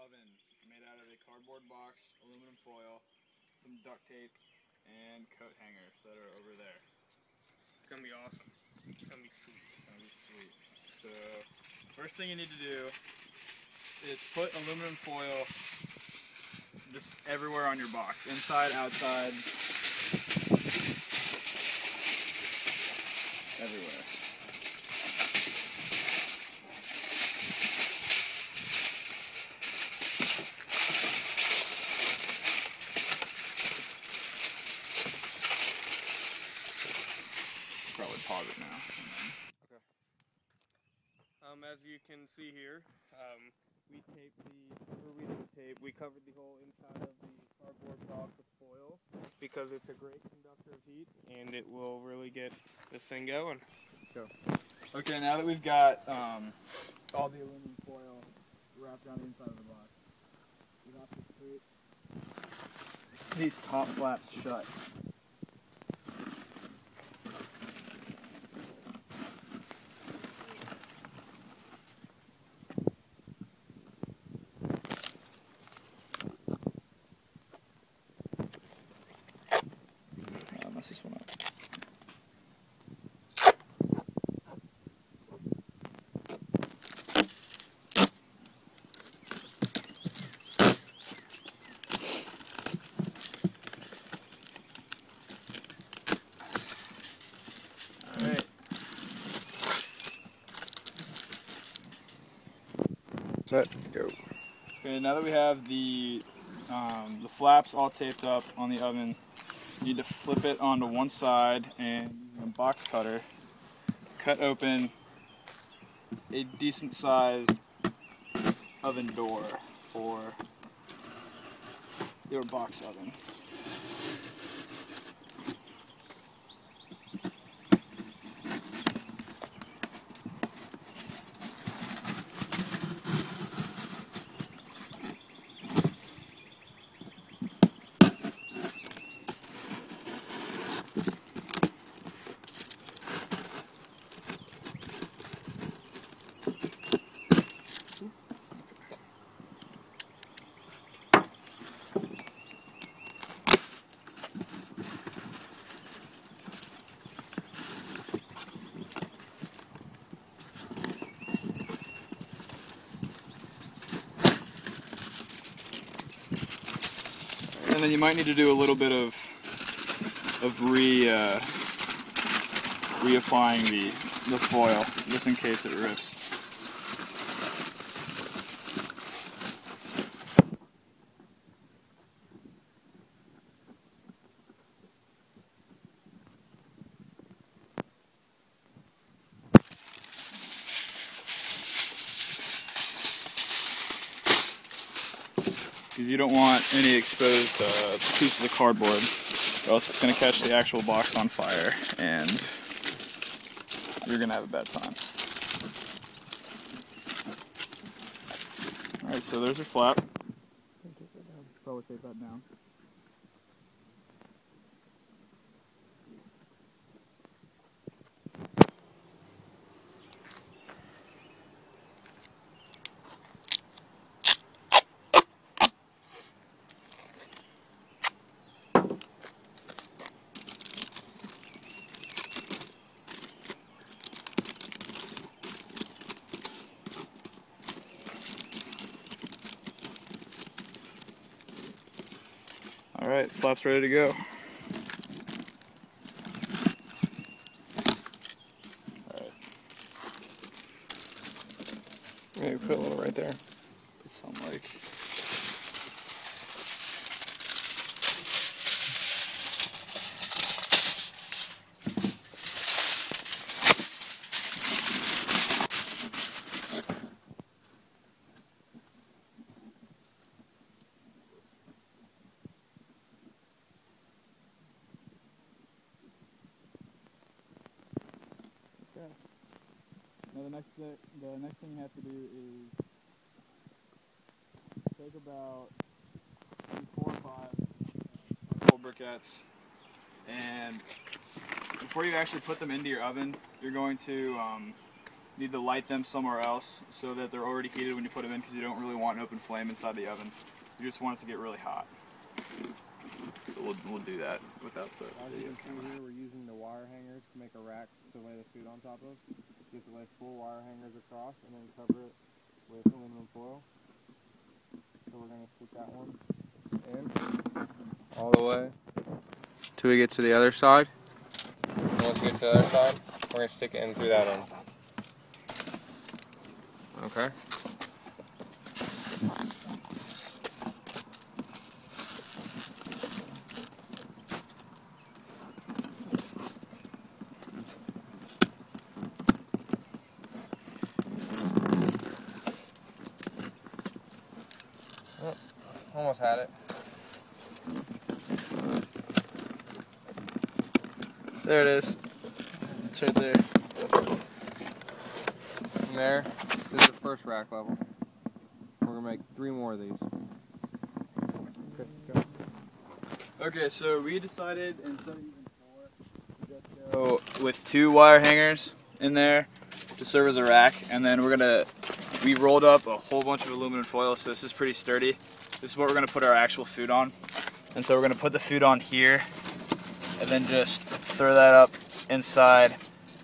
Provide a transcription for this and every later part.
oven made out of a cardboard box, aluminum foil, some duct tape, and coat hangers that are over there. It's gonna be awesome. It's gonna be sweet. It's gonna be sweet. So, first thing you need to do is put aluminum foil just everywhere on your box, inside, outside, everywhere. Probably pause it now. Okay. As you can see here, we covered the whole inside of the cardboard box with foil because it's a great conductor of heat and it will really get this thing going. Go. Okay, now that we've got all the aluminum foil wrapped around the inside of the box, we have to put these top flaps shut. Mess this one up. Alright. Set, go. Okay, now that we have the flaps all taped up on the oven, you need to flip it onto one side and using a box cutter, cut open a decent sized oven door for your box oven. And then you might need to do a little bit of reapplying the foil, just in case it rips. Because you don't want any exposed piece of the cardboard, or else it's going to catch the actual box on fire, and you're going to have a bad time. Alright, so there's your flap. Probably take that down. Alright, flap's ready to go. Alright. Maybe put a little right there. Put some like... Now the next thing you have to do is take about 4 or 5 full briquettes, and before you actually put them into your oven, you're going to need to light them somewhere else so that they're already heated when you put them in, because you don't really want an open flame inside the oven. You just want it to get really hot. So we'll do that without the video camera. Here we're using the wire hangers to make a rack to lay the food on top of. You have to lay 4 wire hangers across and then cover it with aluminum foil. So we're going to stick that one in all the way till we get to the other side. And once we get to the other side, we're going to stick it in through that end. Okay. Oh, almost had it. There it is. It's right there. And there. This is the first rack level. We're going to make 3 more of these. Okay, go. Okay, so we decided instead of using 4, to just go with 2 wire hangers in there to serve as a rack, and then we rolled up a whole bunch of aluminum foil, so this is pretty sturdy. This is what we're going to put our actual food on. And so we're going to put the food on here, and then just throw that up inside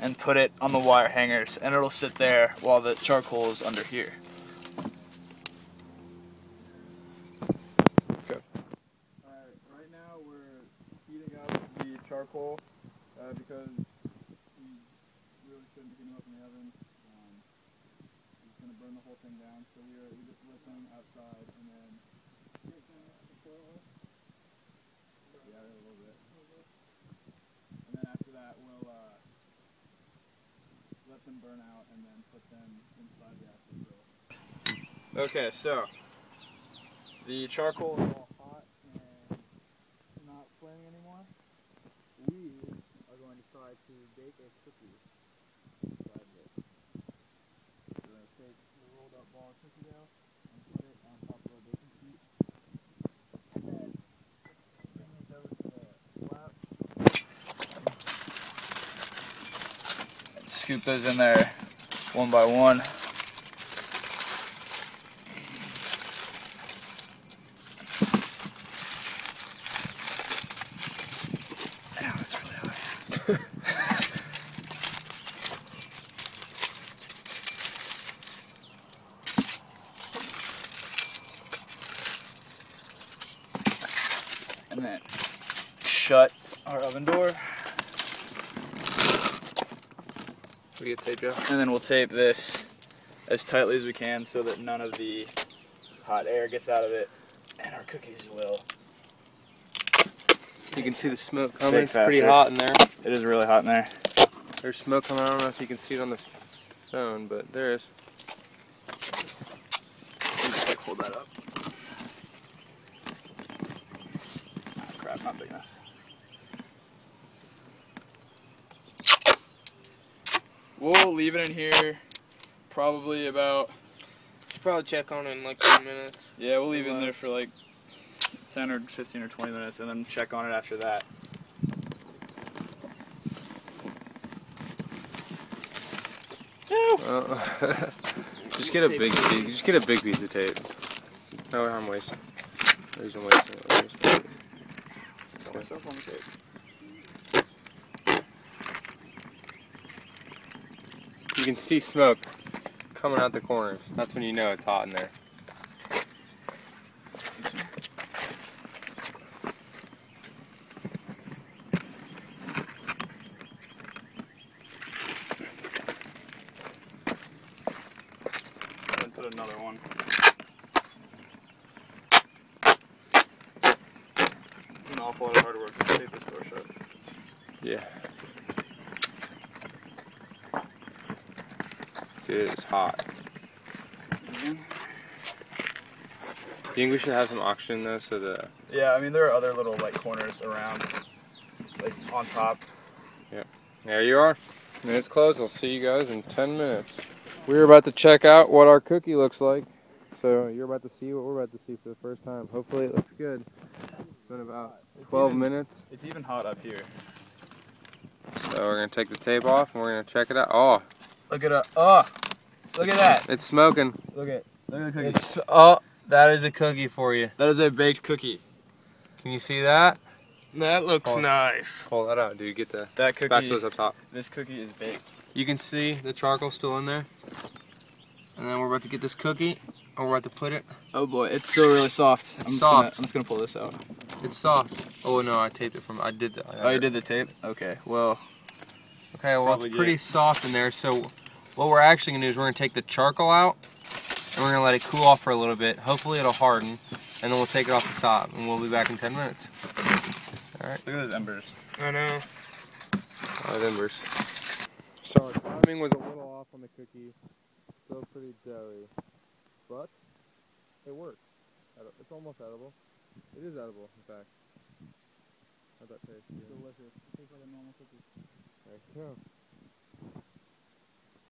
and put it on the wire hangers, and it'll sit there while the charcoal is under here. Go. Alright, right now we're heating up the charcoal because we really shouldn't heat them up in the oven. It's going to burn the whole thing down, so we just lit them outside and then yeah, a little bit. And then after that we'll let them burn out and then put them inside the actual grill. Okay, so the charcoal is all hot and not flaming anymore. We are going to try to bake a cookie inside of it. We're going to take the rolled up ball of cookie dough and put it on top of our baking sheet. And then bring these over to the flap. And scoop those in there one by one. Ow, that's really high. And then shut our oven door. We get tape, Joe? And then we'll tape this as tightly as we can so that none of the hot air gets out of it, and our cookies will. You can see the smoke coming. It's faster. pretty hot in there. It is really hot in there. There's smoke coming. I don't know if you can see it on the phone, but there is. Just like hold that up. Oh, crap, not big enough. We'll leave it in here probably about. Should probably check on it in like 10 minutes. Yeah, we'll leave it in there for like 10 or 15 or 20 minutes and then check on it after that. Just get a big piece. Just get a big piece of tape. No, I'm wasting. I'm wasting it. Got myself on the tape. You can see smoke coming out the corners. That's when you know it's hot in there. And put another one. It's an awful lot of hard work to tape this door shut. Yeah. Dude, it's hot. Do you think we should have some oxygen though, so the... Yeah, I mean there are other little like corners around, like on top. Yep. There you are. Minutes closed. I'll see you guys in 10 minutes. We're about to check out what our cookie looks like. So you're about to see what we're about to see for the first time. Hopefully it looks good. It's been about 12 minutes. It's even hot up here. So we're going to take the tape off and we're going to check it out. Oh, Look at look at that. It's smoking. Look at the cookie. That is a cookie for you. That is a baked cookie. Can you see that? That looks nice. Pull that out, dude. Get the That cookie. spatulas up top. This cookie is baked. You can see the charcoal still in there. And then we're about to get this cookie, and we're about to put it. Oh boy, it's still really soft. It's soft. I'm just gonna pull this out. It's soft. Oh no, I taped it from. I did that. Oh, you did the tape? Okay. Well. Okay. Well, Probably it's pretty did. soft in there. So, what we're actually gonna do is we're gonna take the charcoal out, and we're gonna let it cool off for a little bit. Hopefully, it'll harden, and then we'll take it off the top, and we'll be back in 10 minutes. All right. Look at those embers. I know. Embers. So our timing was a little off on the cookie. Still pretty doughy, but it works. It's almost edible. It is edible, in fact. How'd that taste? Delicious. It tastes like a normal cookie. There you go.